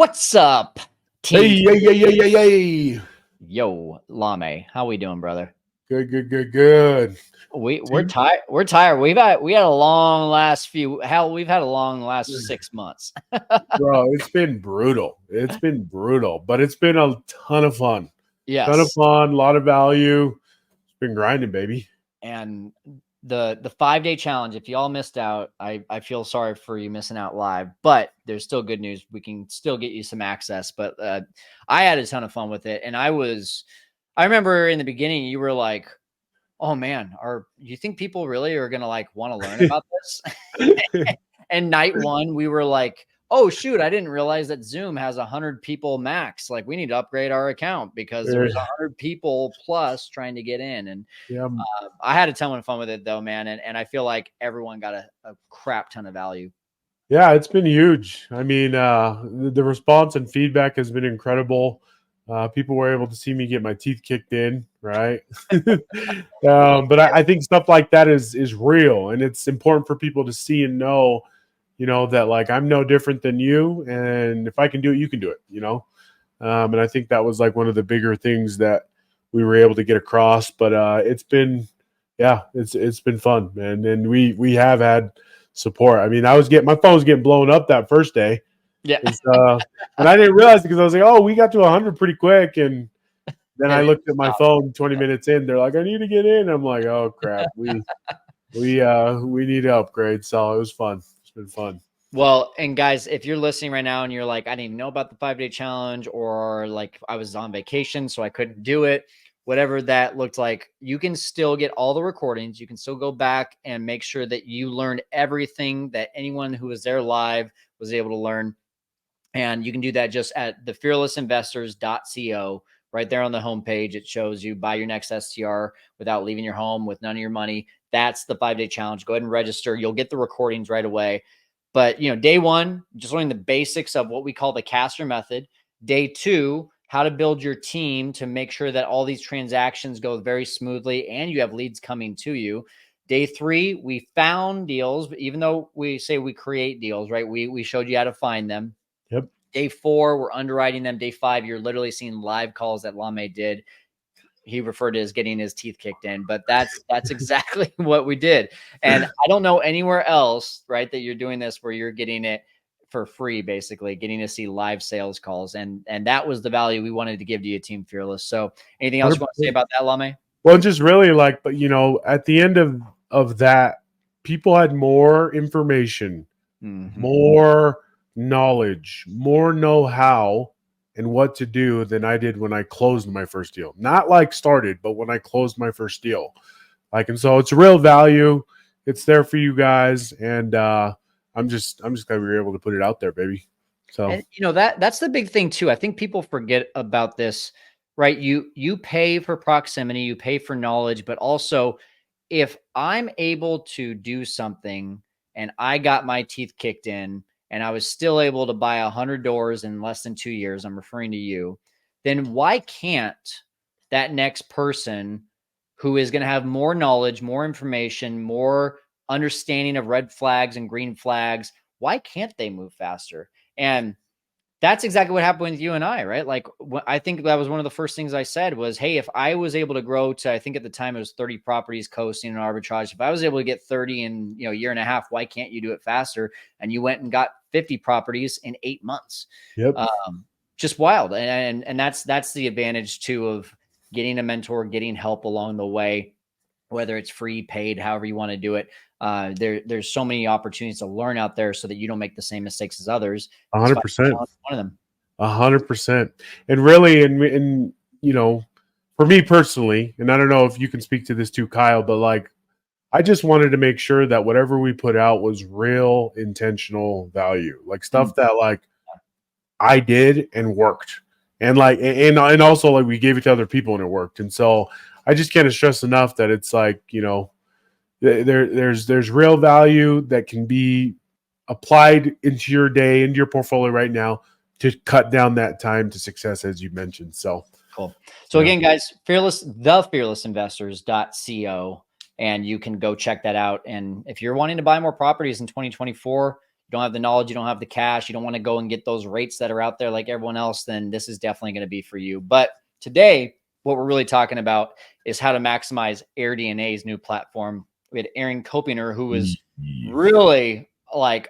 What's up, Hey, team? hey. Yo, Lame, how we doing, brother? Good. We're tired. We're tired. We've had a long last few. Hell, we've had a long last 6 months. Bro, it's been brutal. But it's been a ton of fun. Ton of Yes, fun, a lot of value. It's been grinding, baby. and the 5-day challenge. If y'all missed out, I feel sorry for you missing out live, but there's still good news. We can still get you some access. But I had a ton of fun with it, and I remember in the beginning you were like, oh man, you think people really are gonna like want to learn about this? And night one, we were like, oh shoot, I didn't realize that Zoom has 100 people max. Like, we need to upgrade our account because there was 100 people plus trying to get in. And Yeah, I had a ton of fun with it though, man. And I feel like everyone got a crap ton of value. yeah, it's been huge. I mean, the response and feedback has been incredible. People were able to see me get my teeth kicked in, right? But I think stuff like that is real, and it's important for people to see and know, that like I'm no different than you, and if I can do it, you can do it. And I think that was like one of the bigger things that we were able to get across. But it's been, yeah, it's been fun, man, and we have had support. I mean, my phone was getting blown up that first day. Yeah. And I didn't realize it because I was like, oh, we got to 100 pretty quick. And then I looked at my phone 20 minutes in. They're like, I need to get in. I'm like, oh crap. We need to upgrade. So it was fun. It's been fun. Well, and guys, if you're listening right now and you're like, I didn't even know about the 5-day challenge, or like I was on vacation, so I couldn't do it, whatever that looked like, you can still get all the recordings. You can still go back and make sure that you learned everything that anyone who was there live was able to learn. And you can do that just at thefearlessinvestors.co. Right there on the homepage, it shows you buy your next STR without leaving your home with none of your money. That's the 5-day challenge. Go ahead and register. You'll get the recordings right away. But, day one, just learning the basics of what we call the caster method. Day two, how to build your team to make sure that all these transactions go very smoothly and you have leads coming to you. Day three, we found deals, even though we say we create deals, right? We showed you how to find them. Yep. Day four, we're underwriting them. Day five, you're literally seeing live calls that Lame did. He referred to as getting his teeth kicked in, but that's exactly what we did. And I don't know anywhere else, right, that you're doing this where you're getting it for free, basically getting to see live sales calls. And that was the value we wanted to give to you, Team Fearless. So anything else you want to say about that, Lame? Well, just really like, but at the end of that, people had more information, more knowledge, more know-how, and what to do than I did when I closed my first deal. Not like started, but when I closed my first deal. And so it's real value. It's there for you guys, and I'm just glad we were able to put it out there, baby. So, and that's the big thing too. I think people forget about this, right? You pay for proximity, you pay for knowledge, but also if I'm able to do something and I got my teeth kicked in and I was still able to buy 100 doors in less than 2 years, I'm referring to you, then why can't that next person who is going to have more knowledge, more information, more understanding of red flags and green flags, why can't they move faster? And that's exactly what happened with you and I, right? Like, I think that was one of the first things I said was, hey, if I was able to grow to, I think at the time it was 30 properties coasting and arbitrage. If I was able to get 30 in, a year and a half, why can't you do it faster? And you went and got 50 properties in 8 months. Yep. Just wild. And that's the advantage too of getting a mentor, getting help along the way, whether it's free, paid, however you want to do it. There's so many opportunities to learn out there so that you don't make the same mistakes as others. 100%. One of them. 100%. And really, and for me personally, and I don't know if you can speak to this too, Kyle, but like, I just wanted to make sure that whatever we put out was real intentional value, like stuff that like I did and worked. And like, and also like we gave it to other people and it worked. And so I just can't stress enough that it's like, there's real value that can be applied into your day, into your portfolio right now to cut down that time to success, as you mentioned. So cool. So again, guys, thefearlessinvestors.co, and you can go check that out. And if you're wanting to buy more properties in 2024, don't have the knowledge, you don't have the cash, you don't want to go and get those rates that are out there like everyone else, then this is definitely going to be for you. But today, what we're really talking about is how to maximize AirDNA's new platform. We had Aaron Koppinger, who was really like,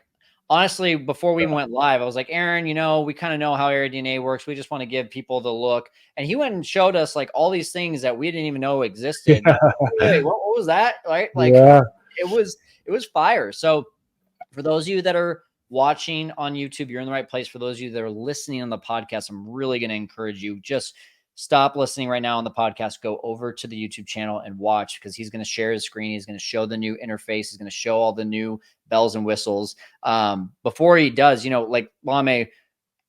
honestly, before we went live, I was like, Aaron, we kind of know how AirDNA works. We just want to give people the look. And he went and showed us like all these things that we didn't even know existed. Yeah. Wait, what was that? Right? Like it was fire. So for those of you that are watching on YouTube, you're in the right place. For those of you that are listening on the podcast, I'm really going to encourage you, just stop listening right now on the podcast, go over to the YouTube channel and watch, because he's going to share his screen. He's going to show the new interface. He's going to show all the new bells and whistles. Before he does, like Lame,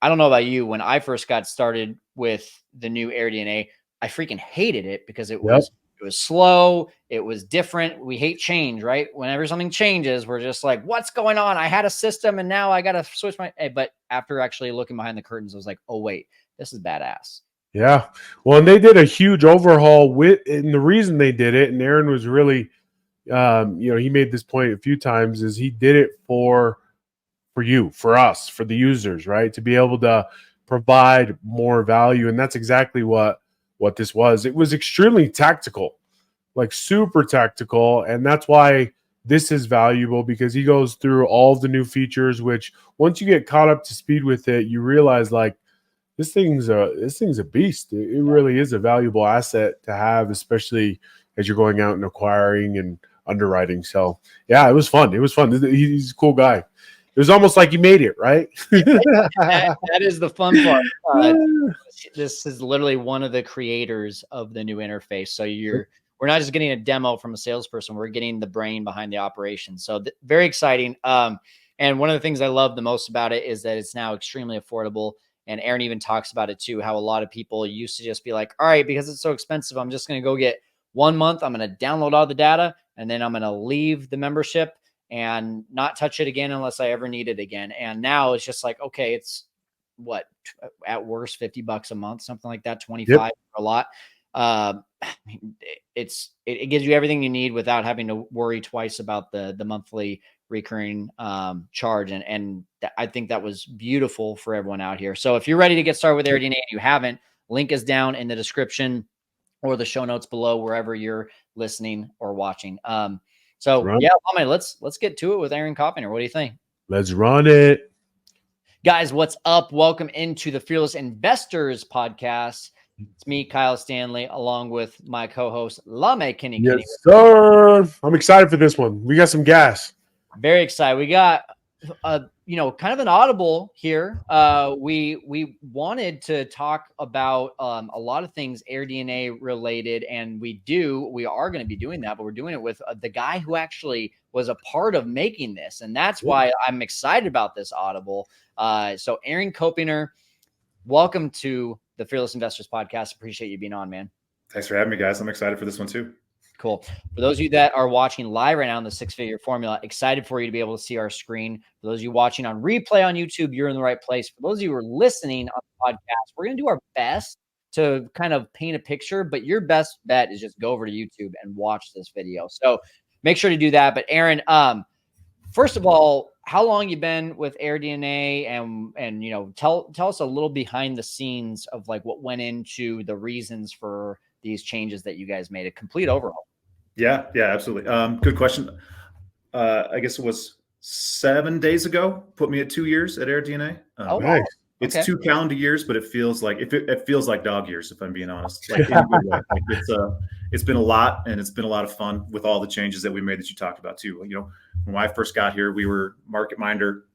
I don't know about you, when I first got started with the new AirDNA, I freaking hated it because it was slow. It was different. We hate change, right? Whenever something changes, we're just like, what's going on? I had a system and now I got to switch but after actually looking behind the curtains, I was like, oh wait, this is badass. Yeah. Well, and they did a huge overhaul and the reason they did it, and Aaron was really, he made this point a few times, is he did it for you, for us, for the users, right? To be able to provide more value. And that's exactly what this was. It was extremely tactical, like super tactical. And that's why this is valuable, because he goes through all the new features, which once you get caught up to speed with it, you realize like, this thing's a beast. It really is a valuable asset to have, especially as you're going out and acquiring and underwriting. So yeah, it was fun. He's a cool guy. It was almost like you made it, right? that is the fun part. This is literally one of the creators of the new interface. So we're not just getting a demo from a salesperson. We're getting the brain behind the operation. So very exciting. And one of the things I love the most about it is that it's now extremely affordable. And Aaron even talks about it too, how a lot of people used to just be like, all right, because it's so expensive, I'm just going to go get 1 month. I'm going to download all the data and then I'm going to leave the membership and not touch it again unless I ever need it again. And now it's just like, okay, it's what, at worst, $50 a month, something like that, 25 a lot. It gives you everything you need without having to worry twice about the monthly recurring charge. And I think that was beautiful for everyone out here. So if you're ready to get started with AirDNA and you haven't, link is down in the description or the show notes below, wherever you're listening or watching. Let's get to it with Aaron Koppinger. What do you think? Let's run it. Guys, what's up? Welcome into the Fearless Investors podcast. It's me, Kyle Stanley, along with my co-host, Lame Kenny. Yes, sir. I'm excited for this one. We got some gas. Very excited. We got, kind of an audible here. We wanted to talk about a lot of things AirDNA related, and we are going to be doing that, but we're doing it with the guy who actually was a part of making this, and that's why I'm excited about this audible. So Aaron Koppinger, welcome to the Fearless Investors podcast. Appreciate you being on, man. Thanks for having me, guys. I'm excited for this one too. Cool. For those of you that are watching live right now on the Six Figure Formula, excited for you to be able to see our screen. For those of you watching on replay on YouTube, you're in the right place. For those of you who are listening on the podcast, we're going to do our best to kind of paint a picture, but your best bet is just go over to YouTube and watch this video. So make sure to do that. But Aaron, first of all, how long you been with AirDNA, and tell us a little behind the scenes of like what went into the reasons for these changes that you guys made, a complete overhaul. Yeah, absolutely. Good question. I guess it was 7 days ago, put me at 2 years at AirDNA. Nice. It's 2 calendar years, but it feels like dog years, if I'm being honest. Like, in a good way. Like it's been a lot, and it's been a lot of fun with all the changes that we made that you talked about too. When I first got here, we were Market Minder.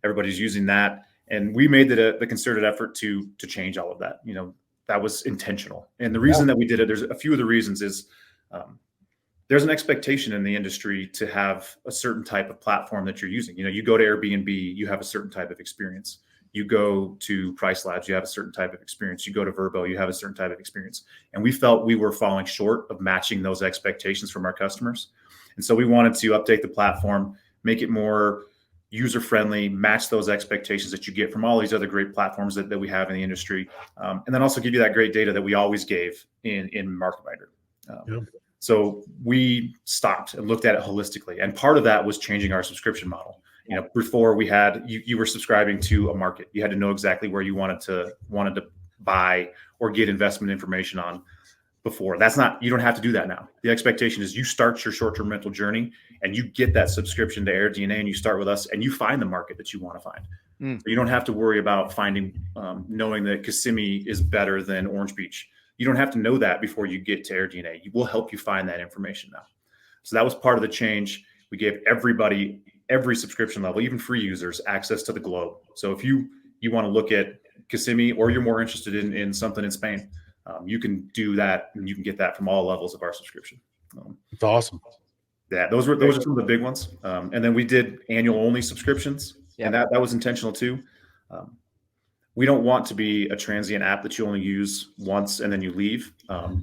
Everybody's using that, and we made the concerted effort to change all of that. That was intentional, and the reason that we did it, there's a few of the reasons is. There's an expectation in the industry to have a certain type of platform that you're using. You go to Airbnb, you have a certain type of experience. You go to Price Labs, you have a certain type of experience. You go to Verbo, you have a certain type of experience. And we felt we were falling short of matching those expectations from our customers. And so we wanted to update the platform, make it more user-friendly, match those expectations that you get from all these other great platforms that we have in the industry. And then also give you that great data that we always gave in Market Minder. So we stopped and looked at it holistically. And part of that was changing our subscription model. You know, before we had you were subscribing to a market. You had to know exactly where you wanted to buy or get investment information on before. That's not, you don't have to do that now. The expectation is you start your short-term rental journey and you get that subscription to AirDNA and you start with us and you find the market that you want to find. So you don't have to worry about finding, knowing that Kissimmee is better than Orange Beach. You don't have to know that before you get to AirDNA. We'll help you find that information now. So that was part of the change. We gave everybody, every subscription level, even free users, access to the globe. So if you want to look at Kissimmee or you're more interested in something in Spain, you can do that and you can get that from all levels of our subscription. It's awesome. Yeah, those are some of the big ones. And then we did annual only subscriptions, and that was intentional too. We don't want to be a transient app that you only use once and then you leave.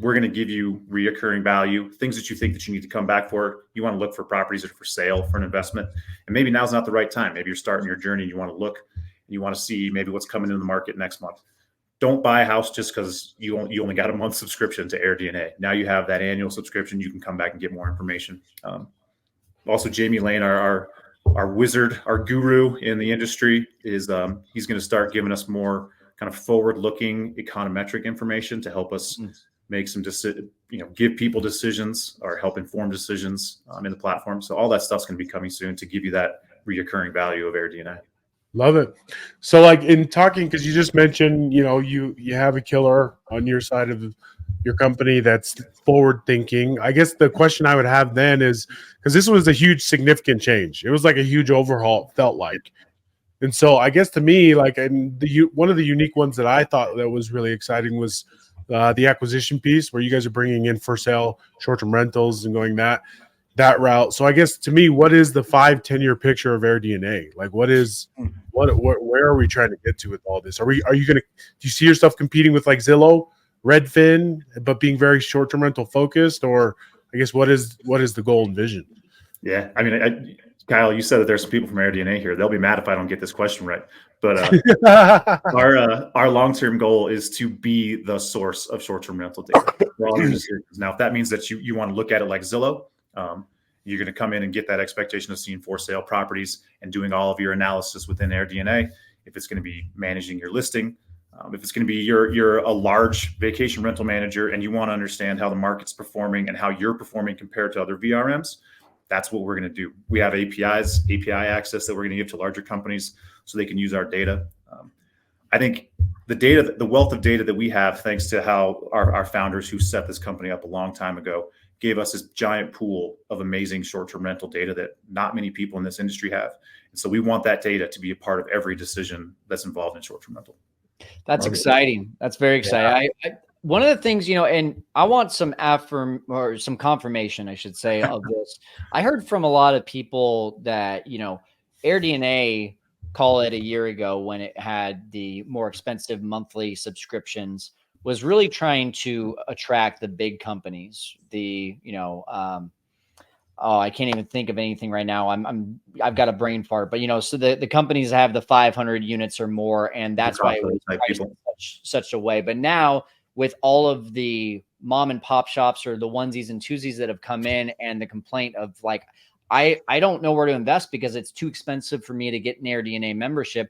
We're going to give you reoccurring value, things that you think that you need to come back for. You want to look for properties that are for sale, for an investment, and maybe now's not the right time. Maybe you're starting your journey and you want to look and you want to see maybe what's coming into the market next month. Don't buy a house just because you only got a month subscription to AirDNA. Now you have that annual subscription. You can come back and get more information. Also, Jamie Lane, our wizard, our guru in the industry, is he's going to start giving us more kind of forward-looking econometric information to help us make some give people decisions or help inform decisions in the platform. So all that stuff's going to be coming soon to give you that reoccurring value of AirDNA. Love it. So like in talking, because you just mentioned, you have a killer on your side of your company that's forward thinking. I guess the question I would have then is, because this was a huge significant change. It was like a huge overhaul, it felt like. And so I guess to me, like, and one of the unique ones that I thought that was really exciting was the acquisition piece, where you guys are bringing in for sale short-term rentals and going that route. So I guess to me, what is the 5-10 year picture of AirDNA? Like, where are we trying to get to with all this? Do you see yourself competing with like Zillow, Redfin, but being very short-term rental focused? Or I guess what is the goal and vision? Yeah. I mean, Kyle, you said that there's some people from AirDNA here. They'll be mad if I don't get this question right. But our long-term goal is to be the source of short-term rental data for all your decisions. Now, if that means that you want to look at it like Zillow, you're going to come in and get that expectation of seeing for sale properties and doing all of your analysis within AirDNA. If it's going to be managing your listing, if it's going to be you're a large vacation rental manager and you want to understand how the market's performing and how you're performing compared to other VRMs, that's what we're going to do. We have API access that we're going to give to larger companies so they can use our data. I think the wealth of data that we have, thanks to how our founders who set this company up a long time ago, gave us this giant pool of amazing short-term rental data that not many people in this industry have. And so we want that data to be a part of every decision that's involved in short-term rental. That's exciting. That's very exciting. Yeah. One of the things, and I want some some confirmation, I should say, of this. I heard from a lot of people that, AirDNA, call it a year ago when it had the more expensive monthly subscriptions, was really trying to attract the big companies. I can't even think of anything right now. I've got a brain fart, but so the companies have the 500 units or more, and that's why it was priced in such a way. But now with all of the mom and pop shops or the onesies and twosies that have come in, and the complaint of like, I don't know where to invest because it's too expensive for me to get an AirDNA membership.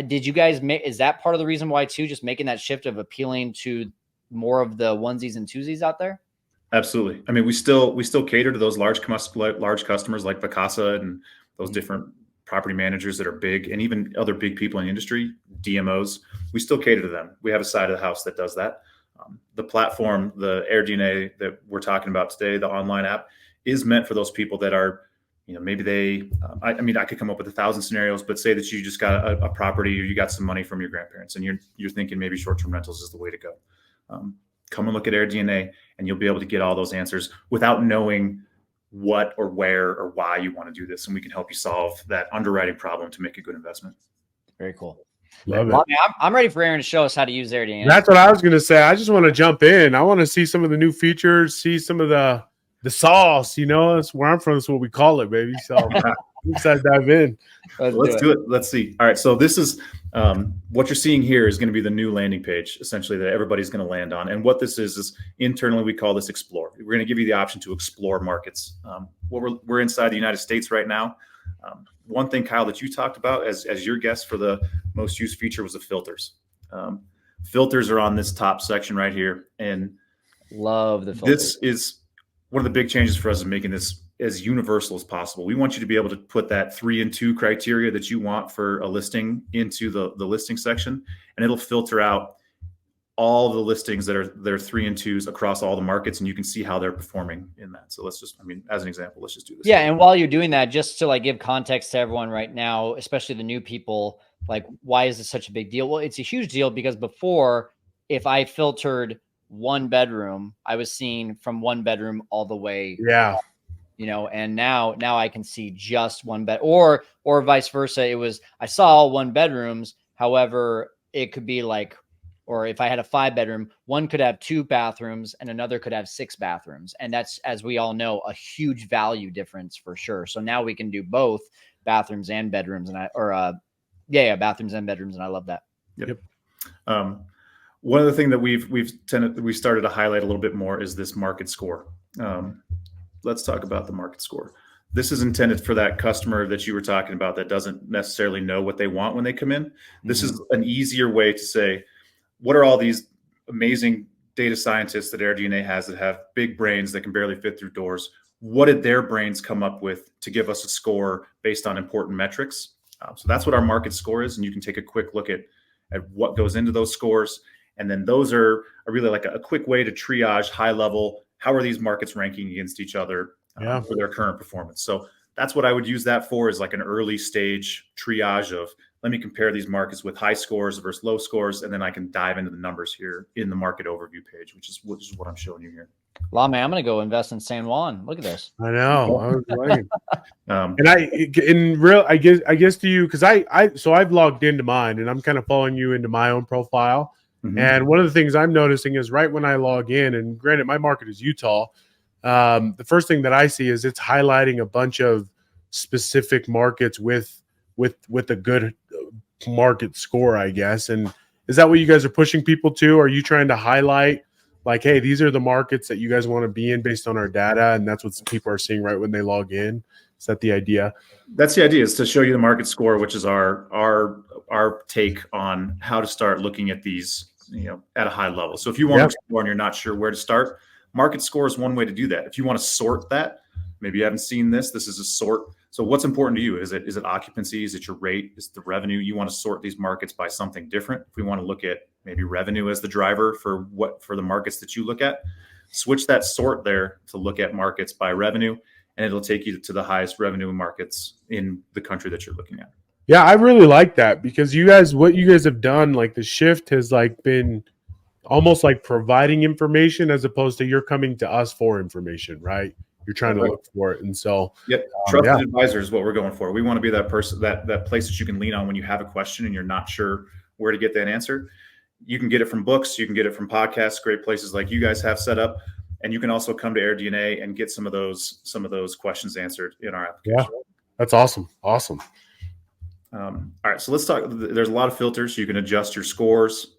Did you guys is that part of the reason why too, just making that shift of appealing to more of the onesies and twosies out there? Absolutely. I mean, we still cater to those large customers like Vacasa and those different property managers that are big, and even other big people in the industry, DMOs. We still cater to them. We have a side of the house that does that. The platform, the AirDNA that we're talking about today, the online app, is meant for those people that are, maybe they, I could come up with 1,000 scenarios, but say that you just got a property or you got some money from your grandparents and you're thinking maybe short-term rentals is the way to go. Come and look at AirDNA and you'll be able to get all those answers without knowing what or where or why you want to do this. And we can help you solve that underwriting problem to make a good investment. Very cool. Love well, it. I'm ready for Aaron to show us how to use AirDNA. That's what I was going to say. I just want to jump in. I want to see some of the new features, see some of the sauce, that's where I'm from. That's what we call it, baby. So I'm excited to dive in. Let's do it. Let's see. All right. So this is what you're seeing here is going to be the new landing page, essentially, that everybody's going to land on. And what this is internally, we call this Explore. We're going to give you the option to explore markets. We're inside the United States right now. One thing, Kyle, that you talked about as your guess for the most used feature was the filters. Filters are on this top section right here, and love the filters. This is one of the big changes for us in making this as universal as possible. We want you to be able to put that 3 and 2 criteria that you want for a listing into the listing section, and it'll filter out all the listings that are 3 and 2s across all the markets, and you can see how they're performing in that. So let's just, as an example, let's just do this. Yeah, and while you're doing that, just to like give context to everyone right now, especially the new people, like why is this such a big deal? Well, it's a huge deal because before, if I filtered 1 bedroom, I was seeing from 1 bedroom all the way. Yeah. And now I can see just 1 bed, or vice versa. It was, I saw all 1 bedrooms. However, it could be like, or if I had a 5 bedroom, one could have 2 bathrooms and another could have 6 bathrooms. And that's, as we all know, a huge value difference for sure. So now we can do both bathrooms and bedrooms, bathrooms and bedrooms. And I love that. Yep. One of the things that we started to highlight a little bit more is this market score. Let's talk about the market score. This is intended for that customer that you were talking about that doesn't necessarily know what they want when they come in. This is an easier way to say, what are all these amazing data scientists that AirDNA has that have big brains that can barely fit through doors? What did their brains come up with to give us a score based on important metrics? So that's what our market score is. And you can take a quick look at what goes into those scores. And then those are really like a quick way to triage high level. How are these markets ranking against each other for their current performance? So that's what I would use that for, is like an early stage triage of, let me compare these markets with high scores versus low scores. And then I can dive into the numbers here in the market overview page, which is what I'm showing you here. Well, man, I'm going to go invest in San Juan. Look at this. I know. I was waiting. I guess to you, because I've logged into mine and I'm kind of following you into my own profile. Mm-hmm. And one of the things I'm noticing is right when I log in, and granted, my market is Utah. The first thing that I see is it's highlighting a bunch of specific markets with a good market score, I guess. And is that what you guys are pushing people to? Are you trying to highlight like, hey, these are the markets that you guys want to be in based on our data, and that's what people are seeing right when they log in? Is that the idea? That's the idea, is to show you the market score, which is our take on how to start looking at these, at a high level. So if you want to explore and you're not sure where to start, market score is one way to do that. If you want to sort that, maybe you haven't seen this. This is a sort. So what's important to you? Is it occupancy? Is it your rate? Is it the revenue? You want to sort these markets by something different. If we want to look at maybe revenue as the driver for the markets that you look at, switch that sort there to look at markets by revenue, and it'll take you to the highest revenue markets in the country that you're looking at. Yeah, I really like that, because what you guys have done, like the shift has like been almost like providing information as opposed to you're coming to us for information, right? You're trying to look for it. And so, trusted advisor is what we're going for. We want to be that person, that place that you can lean on when you have a question and you're not sure where to get that answer. You can get it from books. You can get it from podcasts, great places like you guys have set up. And you can also come to AirDNA and get some of those questions answered in our application. Yeah, that's awesome. Awesome. All right, so let's talk. There's a lot of filters. You can adjust your scores.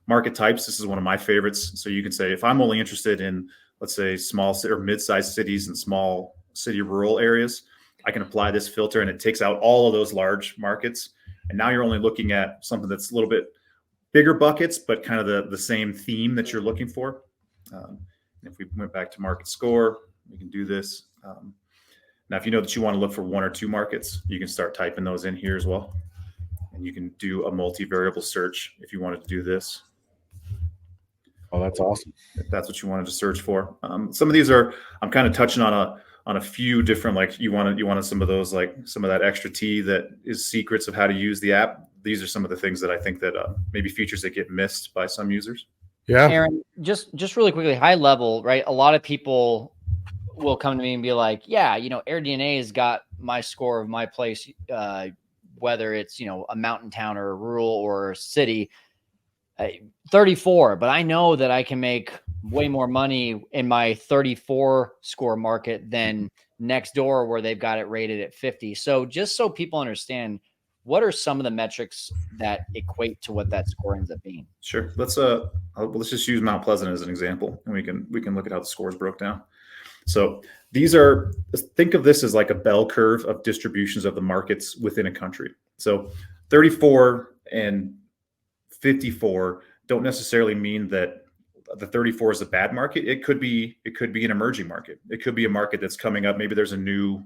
Market types. This is one of my favorites. So you can say, if I'm only interested in, let's say, small or mid-sized cities and small city rural areas, I can apply this filter and it takes out all of those large markets. And now you're only looking at something that's a little bit bigger buckets, but kind of the same theme that you're looking for. If we went back to market score, we can do this. Now, if you know that you want to look for 1 or 2 markets, you can start typing those in here as well. And you can do a multivariable search if you wanted to do this. Oh, that's awesome. If that's what you wanted to search for. Some of these I'm kind of touching on a few different, like you wanted some of those, like some of that extra tea that is secrets of how to use the app. These are some of the things that I think that maybe features that get missed by some users. Yeah. Aaron, just really quickly, high level, right? A lot of people will come to me and be like, yeah, AirDNA has got my score of my place, whether it's, a mountain town or a rural or a city, 34, but I know that I can make way more money in my 34 score market than next door where they've got it rated at 50. So just so people understand, what are some of the metrics that equate to what that score ends up being? Sure. Let's just use Mount Pleasant as an example, and we can look at how the scores broke down. So think of this as like a bell curve of distributions of the markets within a country. So 34 and 54 don't necessarily mean that the 34 is a bad market. It could be an emerging market. It could be a market that's coming up. Maybe there's a new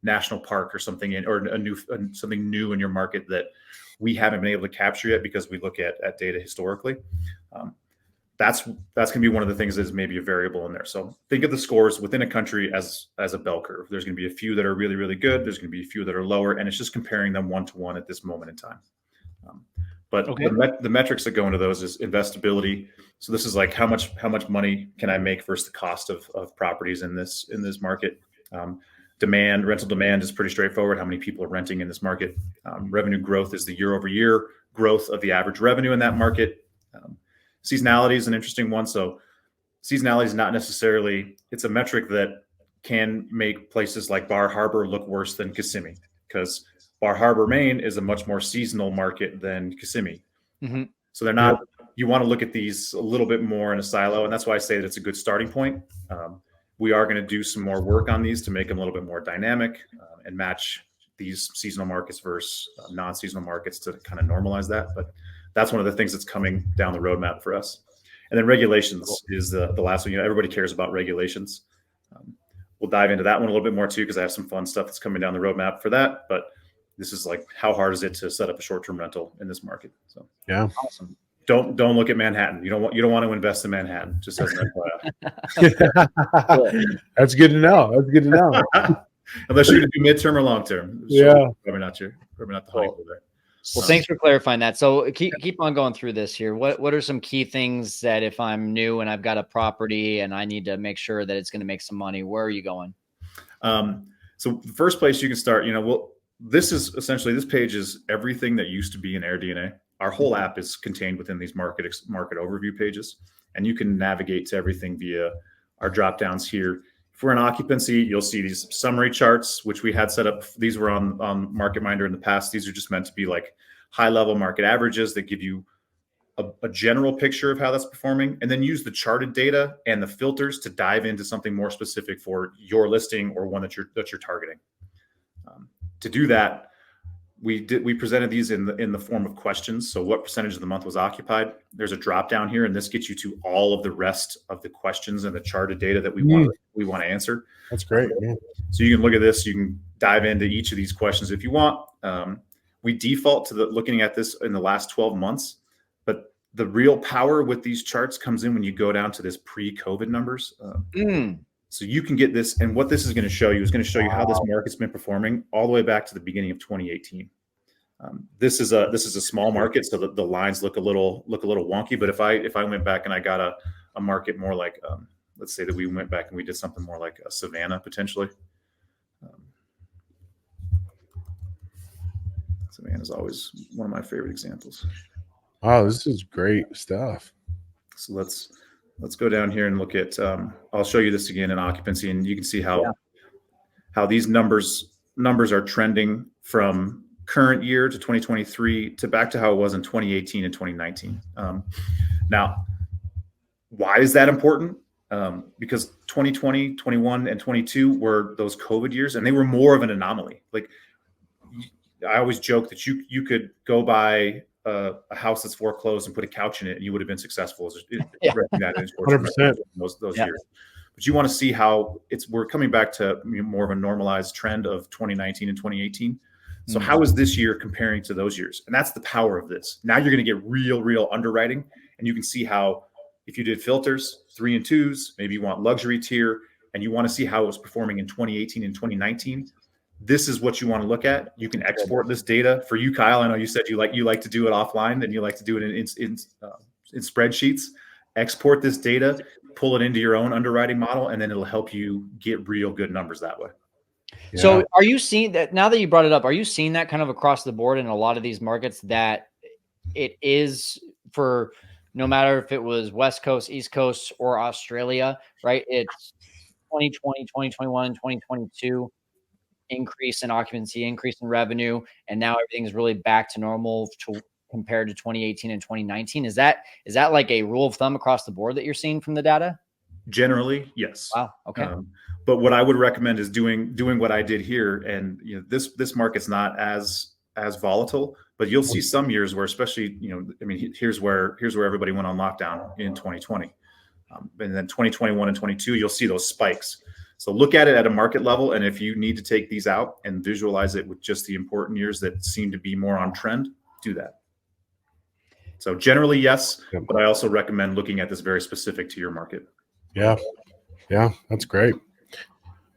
national park or something something new in your market that we haven't been able to capture yet because we look at data historically. That's going to be one of the things that is maybe a variable in there. So think of the scores within a country as a bell curve. There's going to be a few that are really, really good. There's going to be a few that are lower, and it's just comparing them one-to-one at this moment in time. But the metrics that go into those is investability. So this is like how much money can I make versus the cost of properties in this market. Rental demand is pretty straightforward. How many people are renting in this market? Revenue growth is the year-over-year growth of the average revenue in that market. Seasonality is an interesting one. So seasonality is not necessarily, it's a metric that can make places like Bar Harbor look worse than Kissimmee, because Bar Harbor, Maine is a much more seasonal market than Kissimmee. Mm-hmm. So they're not, you want to look at these a little bit more in a silo. And that's why I say that it's a good starting point. We are going to do some more work on these to make them a little bit more dynamic and match these seasonal markets versus non-seasonal markets to kind of normalize that. But that's one of the things that's coming down the roadmap for us. And then regulations is the last one. Everybody cares about regulations. We'll dive into that one a little bit more too, because I have some fun stuff that's coming down the roadmap for that. But this is like, how hard is it to set up a short-term rental in this market? So yeah, awesome. Don't look at Manhattan. You don't want to invest in Manhattan. Just as an FYI. That's good to know. That's good to know. Unless you're going to do midterm or long term. Yeah, probably not the honeypot there. Well, thanks for clarifying that. So keep on going through this here. What are some key things that if I'm new and I've got a property and I need to make sure that it's going to make some money, where are you going? So the first place you can start, this is essentially, this page is everything that used to be in AirDNA. Our whole app is contained within these market overview pages, and you can navigate to everything via our drop downs here. If we're in occupancy, you'll see these summary charts, which we had set up. These were on MarketMinder in the past. These are just meant to be like high-level market averages that give you a general picture of how that's performing, and then use the charted data and the filters to dive into something more specific for your listing or one that you're targeting. To do that, we presented these in the form of questions. So what percentage of the month was occupied? There's a drop down here, and this gets you to all of the rest of the questions and the charted data that we want to answer. That's great. Yeah. So you can look at this. You can dive into each of these questions if you want. We default to looking at this in the last 12 months, but the real power with these charts comes in when you go down to this pre-COVID numbers. So you can get this, and what this is going to show you is going to show you how this market's been performing all the way back to the beginning of 2018. This is a small market, so the lines look a little wonky. But if I went back and I got a market more like, let's say that we went back and we did something more like a Savannah potentially. Savannah is always one of my favorite examples. Wow, this is great stuff. So let's go down here and look at, I'll show you this again in occupancy, and you can see how these numbers are trending from current year to 2023 to back to how it was in 2018 and 2019. Now, why is that important? Because 2020, 21, and 22 were those COVID years, and they were more of an anomaly. Like, I always joke that you could go buy a house that's foreclosed and put a couch in it, and you would have been successful. 100%. Those years. But you want to see how we're coming back to more of a normalized trend of 2019 and 2018. So how is this year comparing to those years? And that's the power of this. Now you're going to get real underwriting, and you can see how, if you did filters, 3 and 2s, maybe you want luxury tier, and you want to see how it was performing in 2018 and 2019. This is what you want to look at. You can export this data for you, Kyle. I know you said you like to do it offline, and you like to do it in spreadsheets. Export this data, pull it into your own underwriting model, and then it'll help you get real good numbers that way. Yeah. So are you seeing that, now that you brought it up, are you seeing that kind of across the board in a lot of these markets, that it is for no matter if it was West Coast, East Coast, or Australia, right? It's 2020, 2021, 2022. Increase in occupancy, increase in revenue, and now everything's really back to normal compared to 2018 and 2019. Is that like a rule of thumb across the board that you're seeing from the data? Generally, yes. Wow. Okay. But what I would recommend is doing what I did here. And this market's not as volatile, but you'll see some years where, especially, I mean, here's where everybody went on lockdown in 2020. And then 2021 and 22, you'll see those spikes. So look at it at a market level. And if you need to take these out and visualize it with just the important years that seem to be more on trend, do that. So generally, yes, but I also recommend looking at this very specific to your market. Yeah. Yeah. That's great.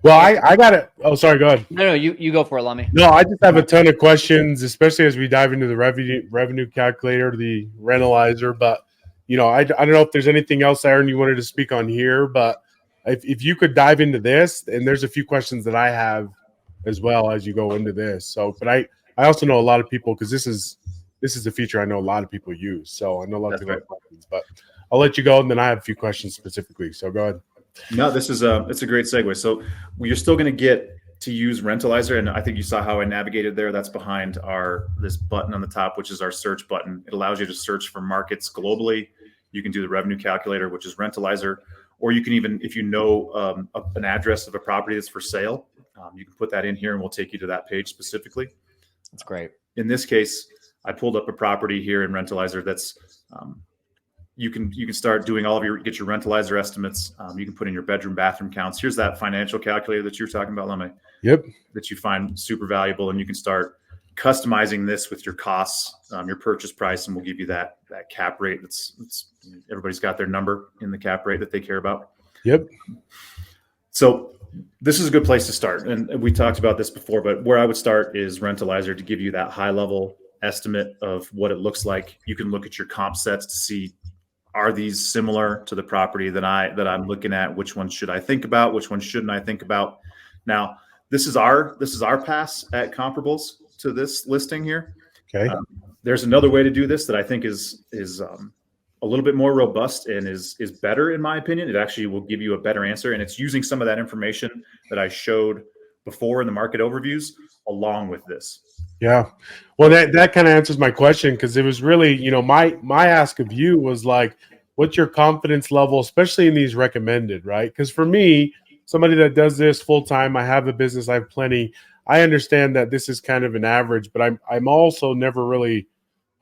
Well, I got it. Oh, sorry. Go ahead. No, you go for it, Lummy. No, I just have a ton of questions, especially as we dive into the revenue calculator, the Rentalizer. But, I don't know if there's anything else, Aaron, you wanted to speak on here, but if you could dive into this, and there's a few questions that I have as well as you go into this. So, but I also know a lot of people, because this is a feature I know a lot of people use. So I know a lot of people have questions, but I'll let you go, and then I have a few questions specifically. So go ahead. No, it's a great segue. So you're still going to get to use Rentalizer, and I think you saw how I navigated there. That's behind this button on the top, which is our search button. It allows you to search for markets globally. You can do the revenue calculator, which is Rentalizer, or you can even, if you know an address of a property that's for sale, you can put that in here, and we'll take you to that page specifically. That's great. In this case, I pulled up a property here in Rentalizer that's you can start doing get your Rentalizer estimates. You can put in your bedroom, bathroom counts. Here's that financial calculator that you're talking about, Lemmy. Yep. That you find super valuable, and you can start customizing this with your costs, your purchase price, and we'll give you that cap rate. Everybody's got their number in the cap rate that they care about. Yep. So this is a good place to start, and we talked about this before, but where I would start is Rentalizer to give you that high level estimate of what it looks like. You can look at your comp sets to see, are these similar to the property that I'm looking at? Which one should I think about? Which one shouldn't I think about? Now, this is our pass at comparables to this listing here. Okay. There's another way to do this that I think is a little bit more robust and is better, in my opinion. It actually will give you a better answer, and it's using some of that information that I showed before in the market overviews along with this. Yeah. Well, that kind of answers my question, because it was really, my ask of you was like, what's your confidence level, especially in these recommended, right? Because for me, somebody that does this full time, I have a business, I have plenty. I understand that this is kind of an average, but I'm also never really,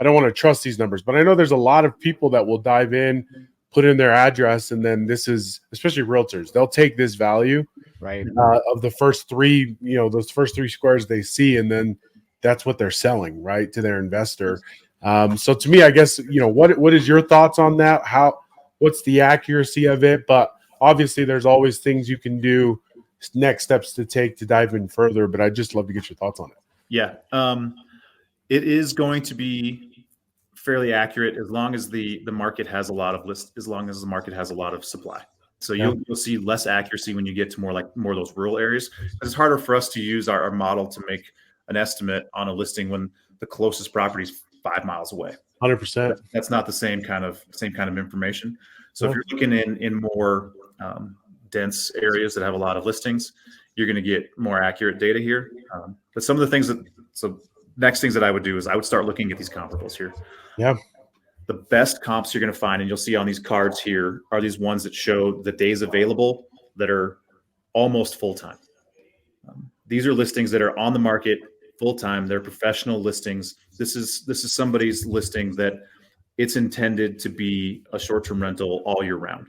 I don't want to trust these numbers, but I know there's a lot of people that will dive in, put in their address, and then this is, especially realtors, they'll take this value right of the first three, those first three squares they see, and then that's what they're selling, right, to their investor. So to me, I guess, what is your thoughts on that? What's the accuracy of it? But obviously there's always things you can do, next steps to take to dive in further, but I'd just love to get your thoughts on it. Yeah. It is going to be fairly accurate as long as the market has a lot of as long as the market has a lot of supply. So you'll see less accuracy when you get to more of those rural areas. It's harder for us to use our model to make an estimate on a listing when the closest property is 5 miles away. 100%. That's not the same kind of information. So if you're looking in more dense areas that have a lot of listings, you're going to get more accurate data here. But some of the things next things that I would do is I would start looking at these comparables here. Yeah. The best comps you're going to find, and you'll see on these cards here, are these ones that show the days available that are almost full-time. These are listings that are on the market full-time. They're professional listings. This is somebody's listing that it's intended to be a short-term rental all year round.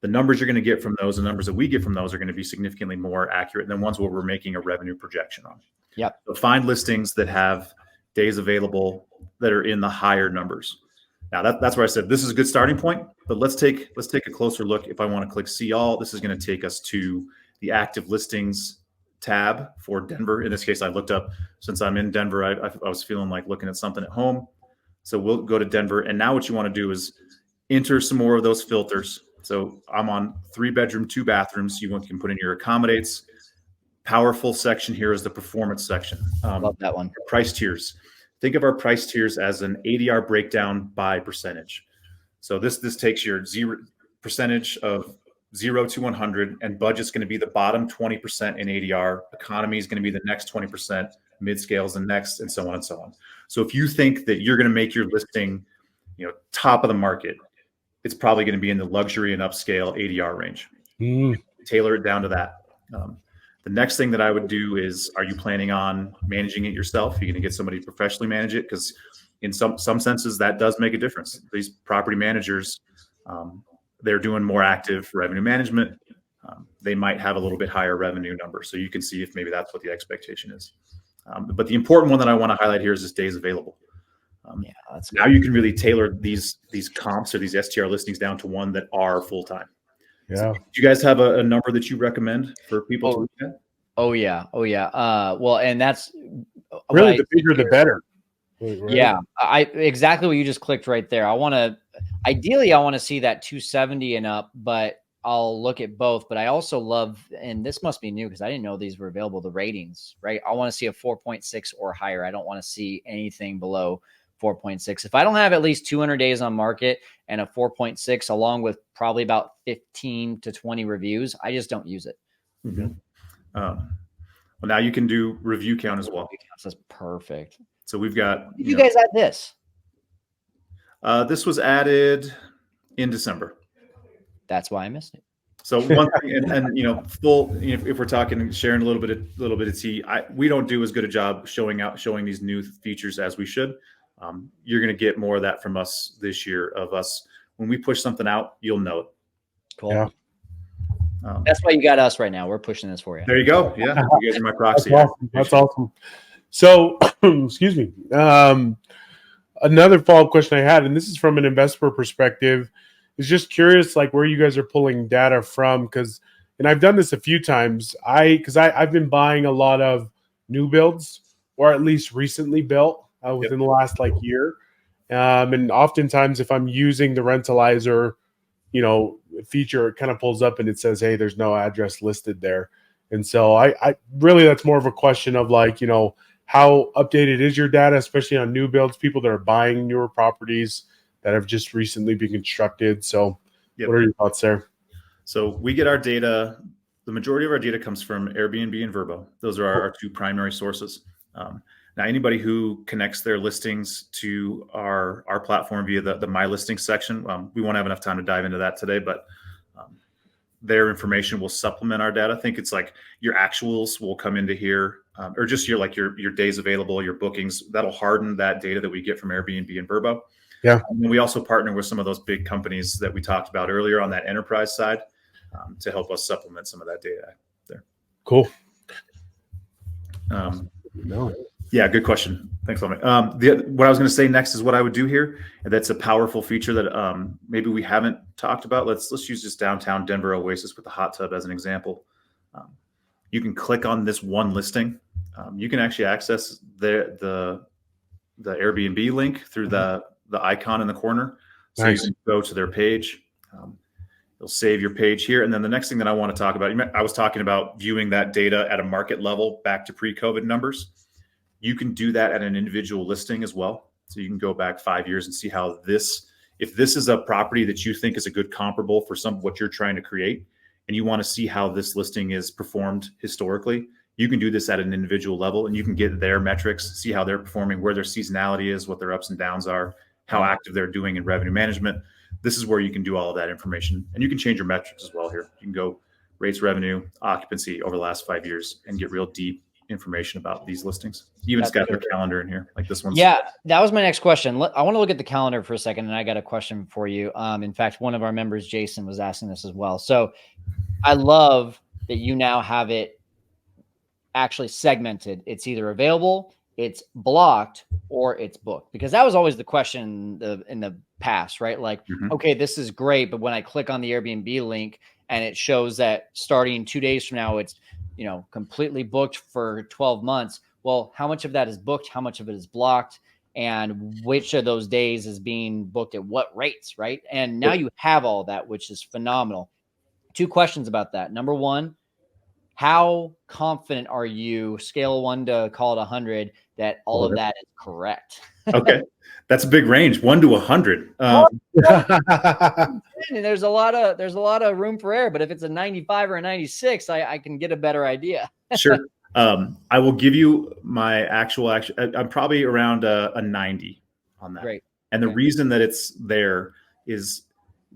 The numbers you're going to get from those, the numbers that we get from those, are going to be significantly more accurate than ones where we're making a revenue projection on. Yep. So find listings that have days available that are in the higher numbers. Now that's where I said this is a good starting point, but let's take a closer look. If I want to click see all, this is going to take us to the active listings tab for Denver. In this case, I looked up, since I'm in Denver, I was feeling like looking at something at home. So we'll go to Denver. And now what you want to do is enter some more of those filters. So I'm on 3-bedroom, 2 bathrooms. You can put in your accommodates. Powerful section here is the performance section. Love that one. Price tiers. Think of our price tiers as an ADR breakdown by percentage. So this takes your percentage of 0 to 100, and budget's going to be the bottom 20% in ADR. Economy is going to be the next 20%, mid-scale is the next, and so on and so on. So if you think that you're going to make your listing, top of the market, it's probably going to be in the luxury and upscale ADR range. Tailor it down to that. The next thing that I would do is, are you planning on managing it yourself? You're going to get somebody to professionally manage it, because in some senses that does make a difference. These property managers, they're doing more active revenue management. They might have a little bit higher revenue number, so you can see if maybe that's what the expectation is. But the important one that I want to highlight here is this days available. Now you can really tailor these comps or these STR listings down to one that are full time. Yeah. So, do you guys have a number that you recommend for people to look at? Oh yeah. Well, and that's really the bigger the better. Right? Yeah, exactly what you just clicked right there. Ideally I want to see that 270 and up, but I'll look at both. But I also love, and this must be new because I didn't know these were available, the ratings, right? I want to see a 4.6 or higher. I don't want to see anything below 4.6. If I don't have at least 200 days on market and a 4.6 along with probably about 15 to 20 reviews, I just don't use it. Well, now you can do review count as well. That's perfect. So we've got. You guys add this? This was added in December. That's why I missed it. So one thing, and full. If we're talking sharing a little bit of tea, we don't do as good a job showing these new features as we should. You're going to get more of that from us this year. Of us, when we push something out, you'll know it. Cool. Yeah. That's why you got us right now. We're pushing this for you. There you go. Yeah, you guys are my proxy. That's awesome. So, excuse me. Another follow-up question I had, and this is from an investor perspective, is just curious, like where you guys are pulling data from, and I've done this a few times. I've been buying a lot of new builds, or at least recently built within the last year, and oftentimes if I'm using the Rentalizer, feature, it kind of pulls up and it says, hey, there's no address listed there. And so I really, that's more of a question of how updated is your data, especially on new builds, people that are buying newer properties that have just recently been constructed. So what are your thoughts there? So we get our data, the majority of our data comes from Airbnb and Vrbo. Those are our two primary sources. Now, anybody who connects their listings to our platform via the My Listings section, we won't have enough time to dive into that today, but their information will supplement our data. I think it's your actuals will come into here, or just your days available, your bookings. That'll harden that data that we get from Airbnb and Vrbo. Yeah. And we also partner with some of those big companies that we talked about earlier on that enterprise side to help us supplement some of that data there. Cool. Yeah, good question. Thanks, Tommy. What I was going to say next is what I would do here, and that's a powerful feature that maybe we haven't talked about. Let's use this downtown Denver Oasis with the hot tub as an example. You can click on this one listing. You can actually access the Airbnb link through the icon in the corner. So nice. You can go to their page. You'll save your page here. And then the next thing that I want to talk about, I was talking about viewing that data at a market level back to pre-COVID numbers. You can do that at an individual listing as well. So you can go back 5 years and see how if this is a property that you think is a good comparable for what you're trying to create, and you want to see how this listing is performed historically, you can do this at an individual level, and you can get their metrics, see how they're performing, where their seasonality is, what their ups and downs are, how active they're doing in revenue management. This is where you can do all of that information, and you can change your metrics as well here. You can go rates, revenue, occupancy over the last 5 years and get real deep information about these listings. Even it's got their calendar in here, like this one. Yeah, that was my next question. I want to look at the calendar for a second, and I got a question for you. In fact, one of our members, Jason, was asking this as well. So I love that you now have it actually segmented. It's either available, it's blocked, or it's booked, because that was always the question in the past, right? Okay, this is great, but when I click on the Airbnb link and it shows that starting 2 days from now, it's completely booked for 12 months. Well, how much of that is booked? How much of it is blocked? And which of those days is being booked at what rates, right? And now you have all that, which is phenomenal. 2 questions about that. Number one, how confident are you, scale 1 to call it 100, that all of that is correct? Okay. That's a big range, 1 to 100. And there's a lot of room for error, but if it's a 95 or a 96, I can get a better idea. Sure. I will give you my actual. I'm probably around a 90 on that. Great. And the reason that it's there is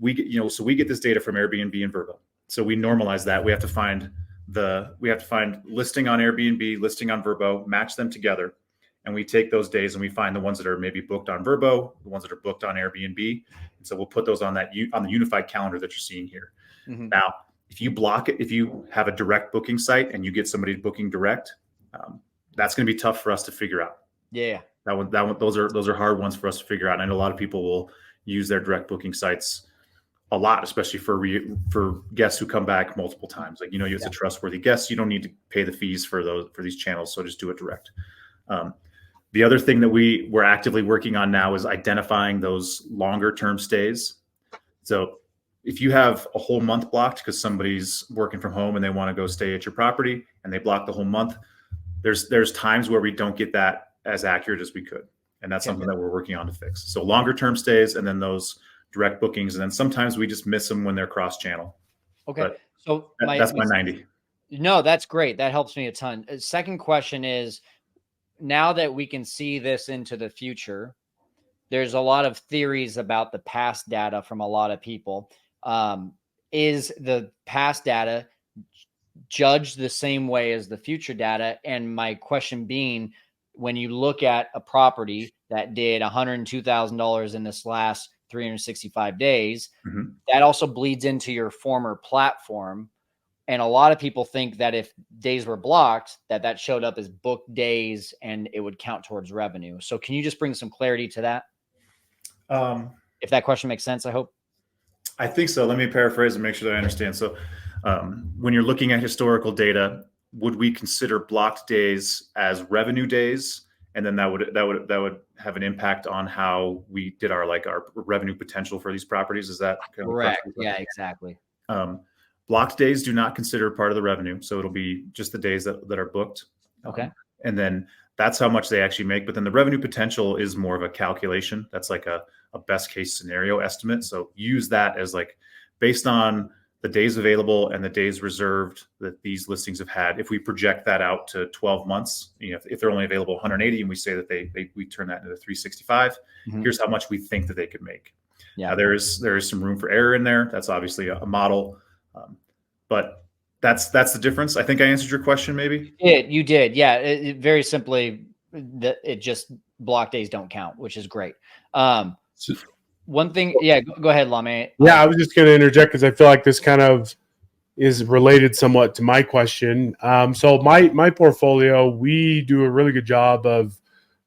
we get, so we get this data from Airbnb and Vrbo. So we normalize that. We have to find listing on Airbnb, listing on Vrbo, match them together. And we take those days and we find the ones that are maybe booked on Vrbo, the ones that are booked on Airbnb. And so we'll put those on the unified calendar that you're seeing here. Mm-hmm. Now, if you block it, if you have a direct booking site and you get somebody booking direct, that's going to be tough for us to figure out. Yeah. Those are hard ones for us to figure out. And I know a lot of people will use their direct booking sites a lot, especially for guests who come back multiple times. Like, it's a trustworthy guest. You don't need to pay the fees for these channels. So just do it direct. The other thing that we're actively working on now is identifying those longer term stays. So if you have a whole month blocked because somebody's working from home and they want to go stay at your property and they block the whole month, there's times where we don't get that as accurate as we could. And that's something that we're working on to fix. So longer term stays and then those direct bookings. And then sometimes we just miss them when they're cross channel. Okay. But so that's my 90. No, that's great. That helps me a ton. Second question is, now that we can see this into the future, there's a lot of theories about the past data from a lot of people. Is the past data judged the same way as the future data? And my question being, when you look at a property that did $102,000 in this last 365 days, mm-hmm. that also bleeds into your former platform. And a lot of people think that if days were blocked, that showed up as booked days and it would count towards revenue. So can you just bring some clarity to that? If that question makes sense, I hope. I think so. Let me paraphrase and make sure that I understand. So when you're looking at historical data, would we consider blocked days as revenue days? And then that would have an impact on how we did our revenue potential for these properties. Is that correct? Yeah, exactly. Blocked days do not consider part of the revenue. So it'll be just the days that are booked. Okay. And then that's how much they actually make. But then the revenue potential is more of a calculation. That's like a best case scenario estimate. So use that as based on the days available and the days reserved that these listings have had. If we project that out to 12 months, if they're only available 180 and we say that we turn that into 365, mm-hmm. here's how much we think that they could make. Yeah. Now, there is some room for error in there. That's obviously a model. But that's the difference. I think I answered your question, maybe. You did. Yeah. Very simply, it just block days don't count, which is great. One thing. Yeah. Go ahead, Lame. Yeah. I was just going to interject because I feel like this kind of is related somewhat to my question. So my portfolio, we do a really good job of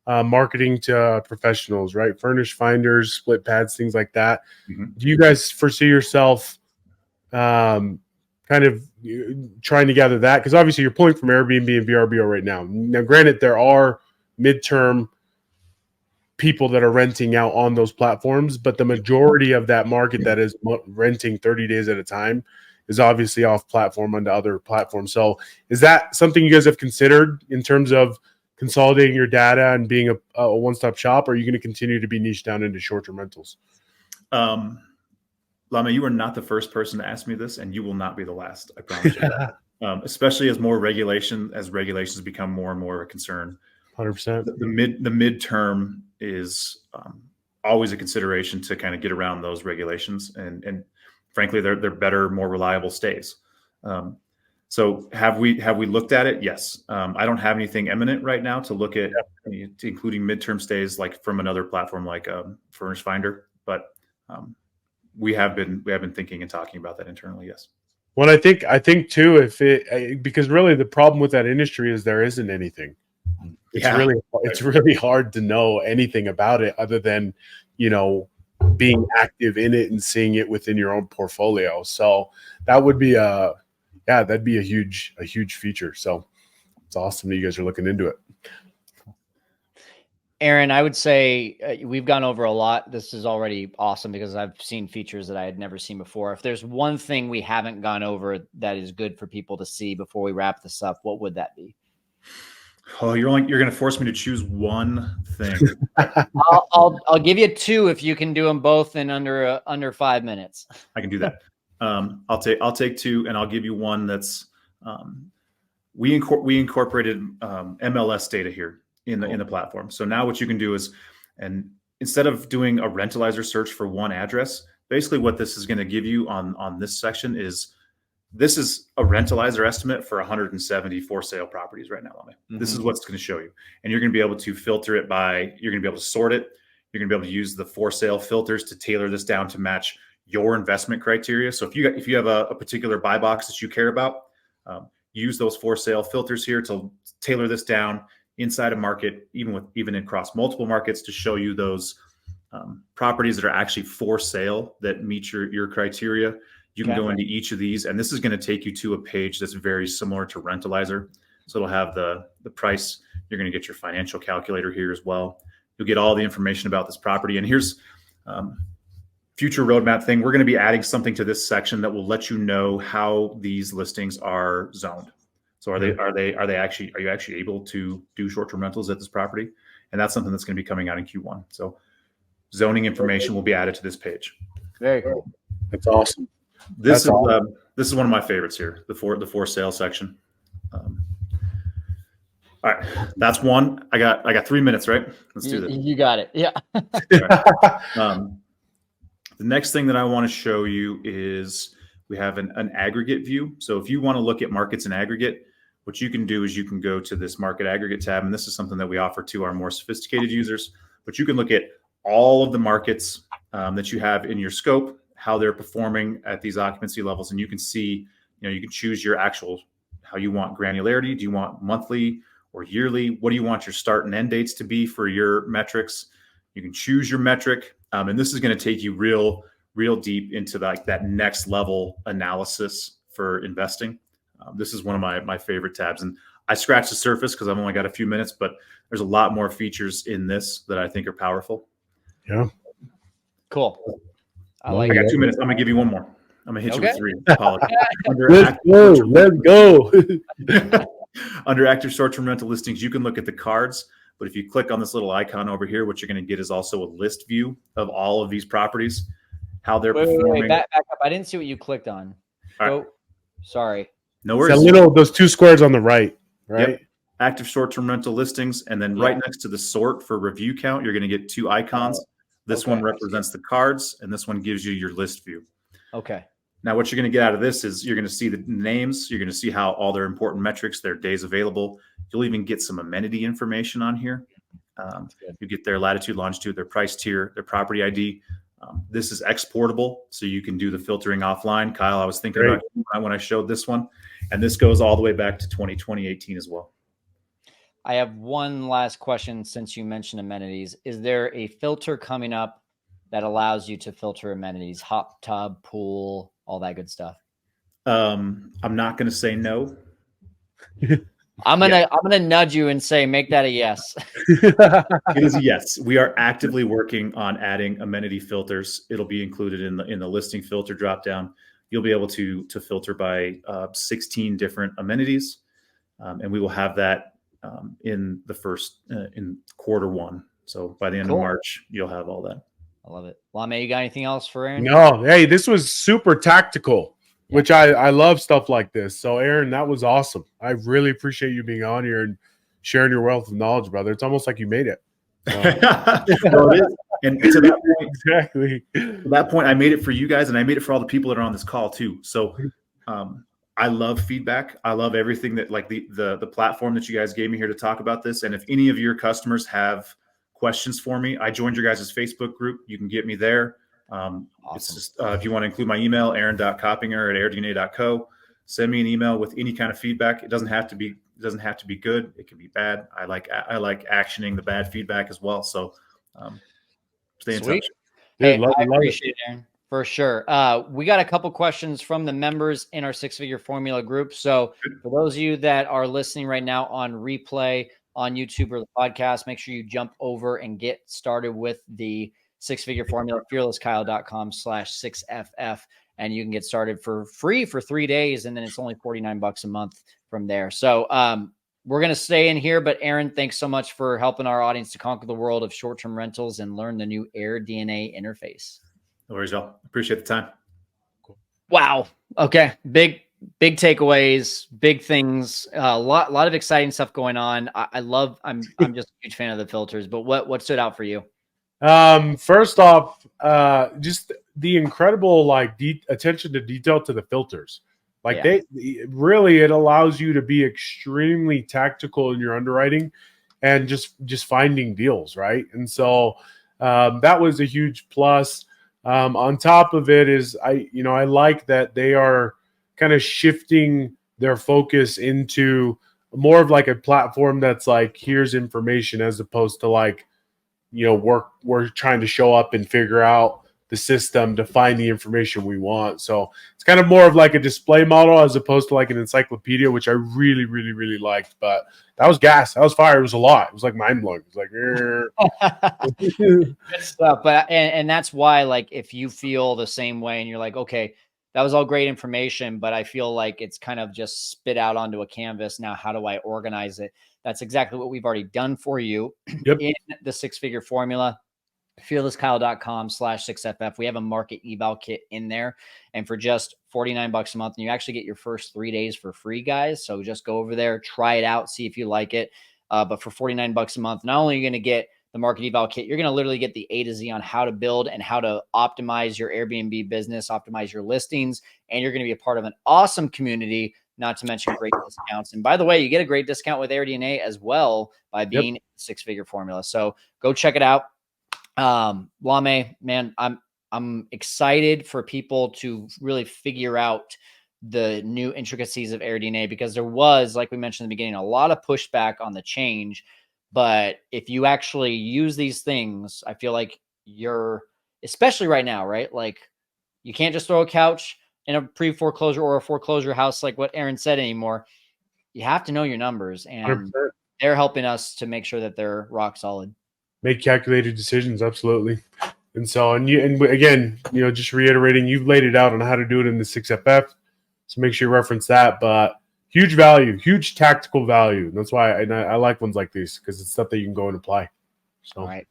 marketing to professionals, right? Furnish finders, split pads, things like that. Mm-hmm. Do you guys foresee yourself kind of trying to gather that? Because obviously you're pulling from Airbnb and VRBO right now. Now, granted, there are midterm people that are renting out on those platforms, but the majority of that market that is renting 30 days at a time is obviously off platform onto other platforms. So is that something you guys have considered in terms of consolidating your data and being a one-stop shop? Or are you going to continue to be niched down into short-term rentals? Lama, you are not the first person to ask me this, and you will not be the last. I promise you that. Especially as regulations become more and more of a concern. 100%. The midterm is always a consideration to kind of get around those regulations, and frankly, they're better, more reliable stays. So have we looked at it? Yes. I don't have anything imminent right now to look at, including midterm stays like from another platform like Furnish Finder, but we have been thinking and talking about that internally. Yes. Well, I think too, because really the problem with that industry is there isn't anything. It's really hard to know anything about it other than, being active in it and seeing it within your own portfolio. So that would be that'd be a huge feature. So it's awesome that you guys are looking into it. Aaron, I would say we've gone over a lot. This is already awesome because I've seen features that I had never seen before. If there's one thing we haven't gone over that is good for people to see before we wrap this up, what would that be? Oh, you're going to force me to choose one thing. I'll give you two if you can do them both in under 5 minutes. I can do that. I'll take two, and I'll give you one that's we incorporated MLS data here in the platform. So now what you can do is, and instead of doing a Rentalizer search for one address, basically what this is going to give you on this section is, this is a Rentalizer estimate for 170 for sale properties right now. Mm-hmm. This is what's going to show you. And you're going to be able to filter it by, you're going to be able to sort it. You're going to be able to use the for sale filters to tailor this down to match your investment criteria. So if you have a particular buy box that you care about, use those for sale filters here to tailor this down inside a market, even across multiple markets, to show you those properties that are actually for sale that meet your criteria. You can go into each of these, and this is going to take you to a page that's very similar to Rentalizer. So it'll have the price. You're going to get your financial calculator here as well. You'll get all the information about this property. And here's future roadmap thing. We're going to be adding something to this section that will let you know how these listings are zoned. So are you actually able to do short-term rentals at this property? And that's something that's going to be coming out in Q1. So zoning information will be added to this page. Very cool. That's awesome. This is one of my favorites here, the for sale section. All right, that's one. I got 3 minutes, right? Let's do this. You got it. Yeah. The next thing that I want to show you is we have an aggregate view. So if you want to look at markets in aggregate, what you can do is you can go to this market aggregate tab, and this is something that we offer to our more sophisticated users. But you can look at all of the markets that you have in your scope, how they're performing at these occupancy levels. And you can see, you can choose your actual, how you want granularity. Do you want monthly or yearly? What do you want your start and end dates to be for your metrics? You can choose your metric. And this is going to take you real deep into that next level analysis for investing. This is one of my favorite tabs. And I scratched the surface because I've only got a few minutes, but there's a lot more features in this that I think are powerful. Yeah. Cool. I got 2 minutes. I'm gonna give you one more. I'm gonna hit you with 3. Let's go. Under active short-term rental listings, you can look at the cards, but if you click on this little icon over here, what you're going to get is also a list view of all of these properties, how they're performing. Back up. I didn't see what you clicked on. Right. Sorry. No worries. Those 2 squares on the right, right? Yep. Active short-term rental listings, and then right next to the sort for review count, you're going to get 2 icons. This one represents the cards, and this one gives you your list view. Okay. Now, what you're going to get out of this is you're going to see the names. You're going to see how all their important metrics, their days available. You'll even get some amenity information on here. You get their latitude, longitude, their price tier, their property ID. This is exportable, so you can do the filtering offline. Kyle, I was thinking about when I showed this one, and this goes all the way back to 2018 as well. I have one last question since you mentioned amenities. Is there a filter coming up that allows you to filter amenities, hot tub, pool, all that good stuff? I'm not going to say no. I'm gonna nudge you and say make that a yes. It is a yes. We are actively working on adding amenity filters. It'll be included in the listing filter dropdown. You'll be able to filter by 16 different amenities, and we will have that in the first in Q1. So by the end of March, you'll have all that. I love it. Lame, you got anything else for Aaron? No. Hey, this was super tactical, which I love stuff like this. So Aaron, that was awesome. I really appreciate you being on here and sharing your wealth of knowledge, brother. It's almost like you made it. Well, it is. And to that point, exactly. To that point, I made it for you guys, and I made it for all the people that are on this call too. So I love feedback. I love everything that, like, the platform that you guys gave me here to talk about this. And if any of your customers have questions for me, I joined your guys' Facebook group. You can get me there. Awesome. It's just if you want to include my email, aaron.koppinger@airdna.co. Send me an email with any kind of feedback. It doesn't have to be good. It can be bad. I like actioning the bad feedback as well. So stay in touch. Hey, I appreciate it, Aaron, for sure. We got a couple questions from the members in our 6-Figure Formula group. So for those of you that are listening right now on replay on YouTube or the podcast, make sure you jump over and get started with the 6-Figure Formula, fearlesskyle.com/6FF. And you can get started for free for 3 days. And then it's only $49 a month from there. So we're going to stay in here. But Aaron, thanks so much for helping our audience to conquer the world of short-term rentals and learn the new AirDNA interface. No worries, y'all. Appreciate the time. Wow. Okay. Big takeaways, big things, a lot of exciting stuff going on. I'm just a huge fan of the filters, but what stood out for you? First off, just the incredible like attention to detail to the filters. Like Yeah. it allows you to be extremely tactical in your underwriting and just finding deals, right? And so that was a huge plus. On top of it is I like that they are kind of shifting their focus into more of like a platform that's like, here's information, as opposed to like, we're trying to show up and figure out the system to find the information we want. So it's kind of more of like a display model as opposed to like an encyclopedia, which I really, really, really liked. But that was gas. That was fire. It was a lot. It was like mind blowing. It was like, Good stuff. But and that's why, like, if you feel the same way and you're like, okay, that was all great information, but I feel like it's kind of just spit out onto a canvas. Now, how do I organize it? That's exactly what we've already done for you Yep. in the 6-figure formula. fearlesskyle.com/6ff. We have a market eval kit in there, and for just $49 a month, and you actually get your first 3 days for free, guys. So just go over there, try it out, see if you like it. But for $49 a month, not only are you going to get the market eval kit, you're going to literally get the A to Z on how to build and how to optimize your Airbnb business, optimize your listings, and you're going to be a part of an awesome community, not to mention great discounts. And by the way, you get a great discount with AirDNA as well by being in the 6-figure formula. So go check it out. Lame, man, I'm excited for people to really figure out the new intricacies of AirDNA, because there was, like we mentioned in the beginning, a lot of pushback on the change. But if you actually use these things, I feel like especially right now, right? Like, you can't just throw a couch in a pre-foreclosure or a foreclosure house, like what Aaron said, anymore. You have to know your numbers, and 100%. they're helping us to make sure that they're rock solid. Make calculated decisions. Absolutely. And so, and again, just reiterating, you've laid it out on how to do it in the 6FF. So make sure you reference that. But huge value, huge tactical value. And that's why I like ones like these, because it's stuff that you can go and apply. So. All right.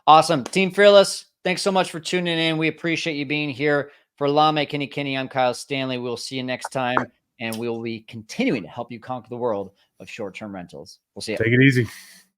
Awesome. Team Fearless, thanks so much for tuning in. We appreciate you being here. For Lame, Kenny, I'm Kyle Stanley. We'll see you next time, and we'll be continuing to help you conquer the world of short-term rentals. We'll see you. Take it easy.